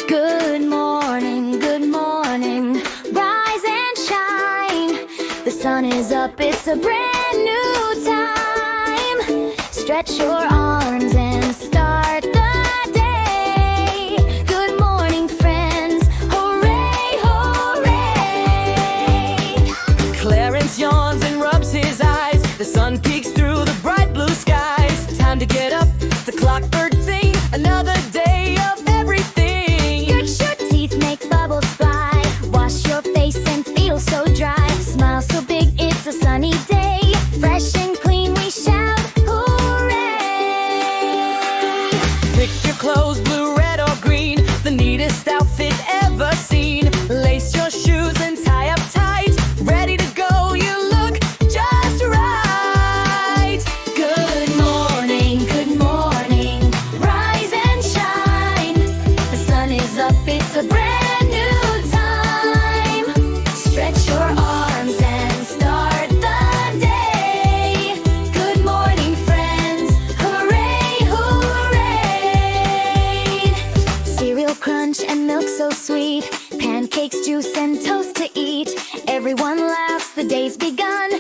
good morning, rise and shine. The sun is up, it's a brand new time. Stretch your arms and start the day. Good morning, friends, hooray, hooray. Clarence yawns and rubs his eyes. The sun peeks through the bright blue skies. Time to get up, the clockbirds sing. Another day of everything. Your teeth make bubbles fly. Wash your face and feel so dry. Smile so big, it's a sunny day. Fresh and clean, we shout, hooray. Pick your clothes, blue, red, or green. The neatest outfit ever seen. Lace your shoes and tie up tight. Ready to go, you look just right. Good morning, rise and shine. The sun is up, it's a brand new time. Stretch your arms and start the day. Good morning, friends, hooray, hooray. Cereal crunch and milk so sweet. Pancakes, juice, and toast to eat. Everyone laughs, the day's begun.